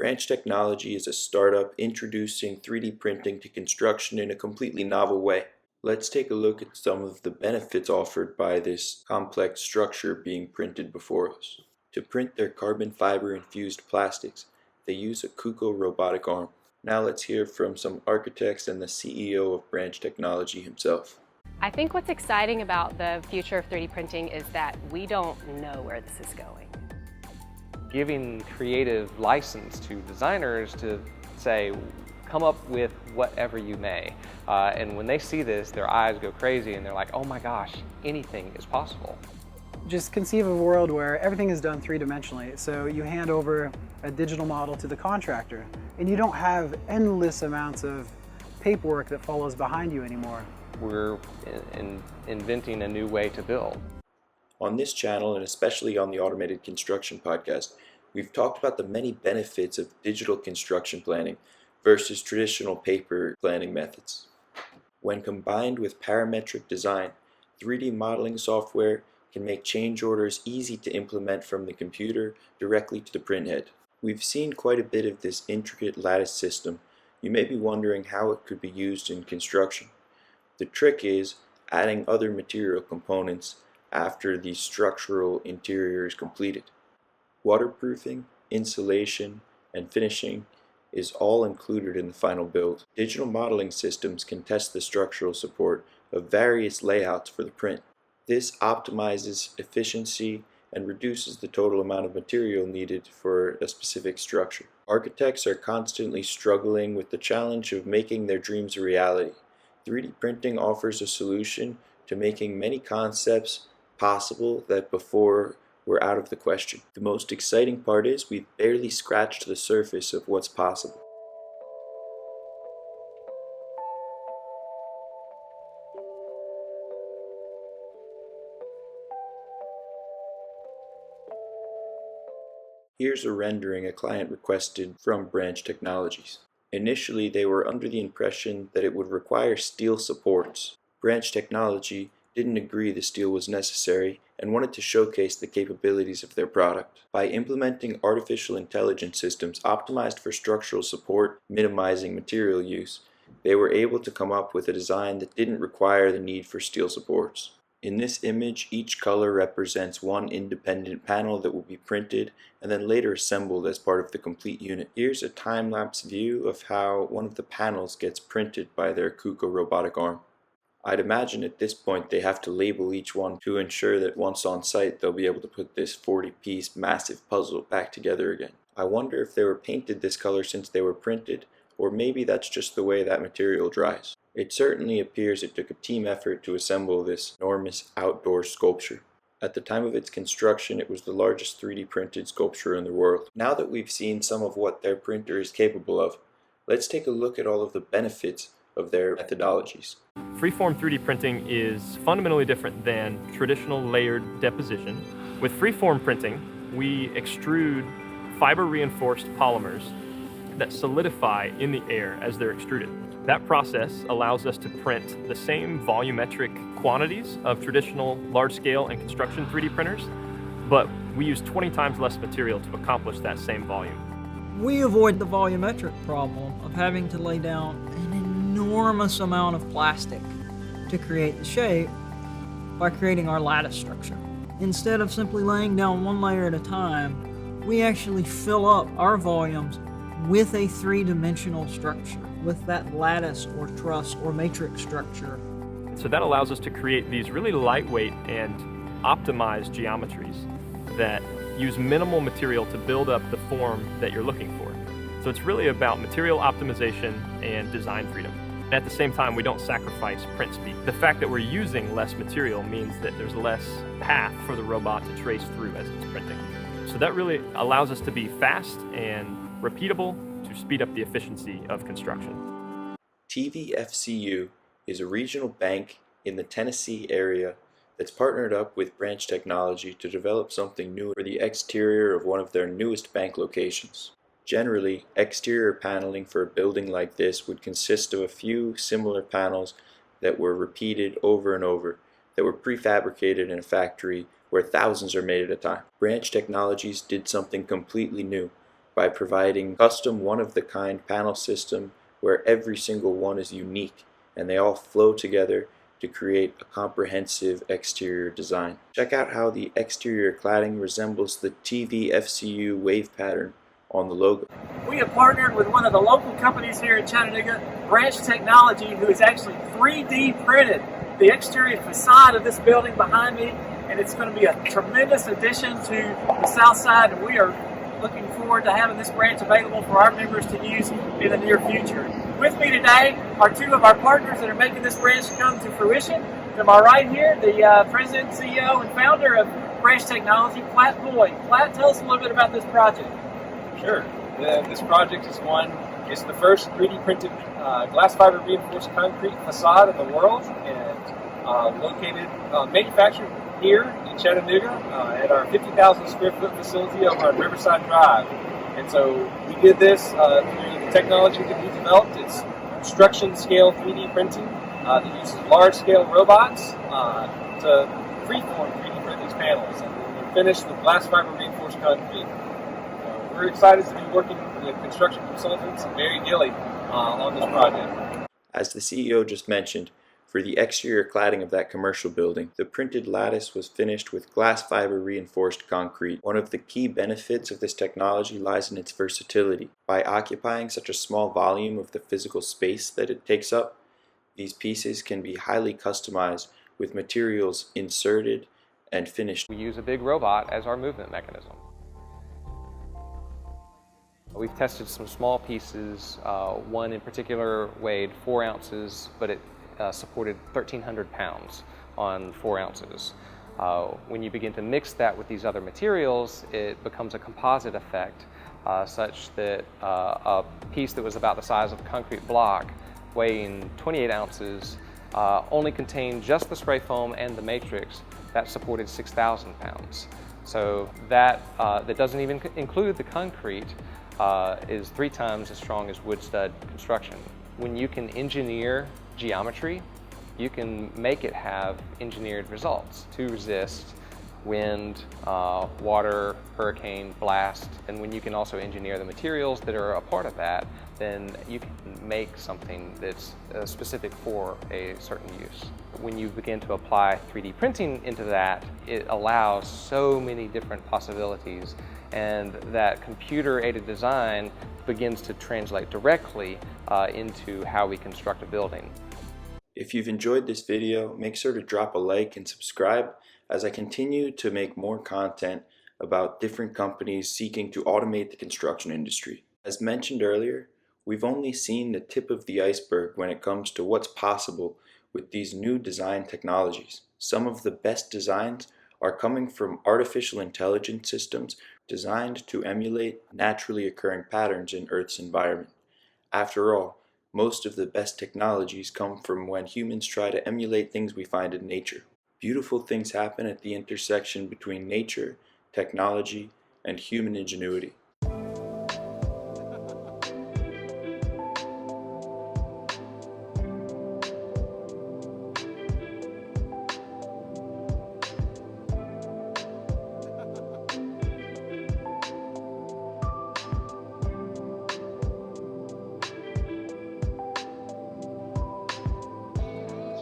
Branch Technology is a startup introducing 3D printing to construction in a completely novel way. Let's take a look at some of the benefits offered by this complex structure being printed before us. To print their carbon fiber infused plastics, they use a KUKA Robotic arm. Now let's hear from some architects and the CEO of Branch Technology himself. I think what's exciting about the future of 3D printing is that we don't know where this is going. Giving creative license to designers to say, come up with whatever you may. And when they see this, their eyes go crazy and they're like, oh my gosh, anything is possible. Just conceive of a world where everything is done three-dimensionally. So you hand over a digital model to the contractor and you don't have endless amounts of paperwork that follows behind you anymore. We're inventing a new way to build. On this channel, and especially on the Automated Construction podcast, we've talked about the many benefits of digital construction planning versus traditional paper planning methods. When combined with parametric design, 3D modeling software can make change orders easy to implement from the computer directly to the printhead. We've seen quite a bit of this intricate lattice system. You may be wondering how it could be used in construction. The trick is adding other material components after the structural interior is completed. Waterproofing, insulation, and finishing is all included in the final build. Digital modeling systems can test the structural support of various layouts for the print. This optimizes efficiency and reduces the total amount of material needed for a specific structure. Architects are constantly struggling with the challenge of making their dreams a reality. 3D printing offers a solution to making many concepts possible that before were out of the question. The most exciting part is we've barely scratched the surface of what's possible. Here's a rendering a client requested from Branch Technologies. Initially, they were under the impression that it would require steel supports. Branch Technology didn't agree the steel was necessary and wanted to showcase the capabilities of their product. By implementing artificial intelligence systems optimized for structural support, minimizing material use, they were able to come up with a design that didn't require the need for steel supports. In this image, each color represents one independent panel that will be printed and then later assembled as part of the complete unit. Here's a time-lapse view of how one of the panels gets printed by their KUKA robotic arm. I'd imagine at this point they have to label each one to ensure that once on site they'll be able to put this 40-piece massive puzzle back together again. I wonder if they were painted this color since they were printed, or maybe that's just the way that material dries. It certainly appears it took a team effort to assemble this enormous outdoor sculpture. At the time of its construction, it was the largest 3D printed sculpture in the world. Now that we've seen some of what their printer is capable of, let's take a look at all of the benefits of their methodologies. Freeform 3D printing is fundamentally different than traditional layered deposition. With freeform printing, we extrude fiber-reinforced polymers that solidify in the air as they're extruded. That process allows us to print the same volumetric quantities of traditional large-scale and construction 3D printers, but we use 20 times less material to accomplish that same volume. We avoid the volumetric problem of having to lay down an enormous amount of plastic to create the shape by creating our lattice structure. Instead of simply laying down one layer at a time, we actually fill up our volumes with a three-dimensional structure, with that lattice or truss or matrix structure. So that allows us to create these really lightweight and optimized geometries that use minimal material to build up the form that you're looking for. So it's really about material optimization and design freedom. At the same time, we don't sacrifice print speed. The fact that we're using less material means that there's less path for the robot to trace through as it's printing. So that really allows us to be fast and repeatable to speed up the efficiency of construction. TVFCU is a regional bank in the Tennessee area that's partnered up with Branch Technology to develop something new for the exterior of one of their newest bank locations. Generally, exterior paneling for a building like this would consist of a few similar panels that were repeated over and over, that were prefabricated in a factory where thousands are made at a time. Branch Technologies did something completely new by providing custom one-of-the-kind panel system where every single one is unique and they all flow together to create a comprehensive exterior design. Check out how the exterior cladding resembles the TV FCU wave pattern on the logo. We have partnered with one of the local companies here in Chattanooga, Branch Technology, who has actually 3D printed the exterior facade of this building behind me, and it's going to be a tremendous addition to the south side, and we are looking forward to having this branch available for our members to use in the near future. With me today are two of our partners that are making this branch come to fruition. To my right here, the President, CEO, and founder of Branch Technology, Platt Boyd. Platt, tell us a little bit about this project. Sure. This project is it's the first 3D printed glass fiber reinforced concrete facade in the world, and manufactured here in Chattanooga at our 50,000 square foot facility over on Riverside Drive. And so we did this through the technology that we developed. It's construction scale 3D printing that uses large scale robots to freeform 3D print these panels and finish with glass fiber reinforced concrete. We're excited to be working with construction consultants and Barry Gilly on this project. As the CEO just mentioned, for the exterior cladding of that commercial building, the printed lattice was finished with glass fiber reinforced concrete. One of the key benefits of this technology lies in its versatility. By occupying such a small volume of the physical space that it takes up, these pieces can be highly customized with materials inserted and finished. We use a big robot as our movement mechanism. We've tested some small pieces. One in particular weighed 4 ounces, but it supported 1,300 pounds on 4 ounces. When you begin to mix that with these other materials, it becomes a composite effect such that a piece that was about the size of a concrete block, weighing 28 ounces, only contained just the spray foam and the matrix that supported 6,000 pounds. So that doesn't even include the concrete, is 3 times as strong as wood stud construction. When you can engineer geometry, you can make it have engineered results to resist wind, water, hurricane, blast, and when you can also engineer the materials that are a part of that, then you can make something that's specific for a certain use. When you begin to apply 3D printing into that, it allows so many different possibilities, and that computer-aided design begins to translate directly into how we construct a building. If you've enjoyed this video, make sure to drop a like and subscribe as I continue to make more content about different companies seeking to automate the construction industry. As mentioned earlier, we've only seen the tip of the iceberg when it comes to what's possible with these new design technologies. Some of the best designs are coming from artificial intelligence systems designed to emulate naturally occurring patterns in Earth's environment. After all, most of the best technologies come from when humans try to emulate things we find in nature. Beautiful things happen at the intersection between nature, technology, and human ingenuity.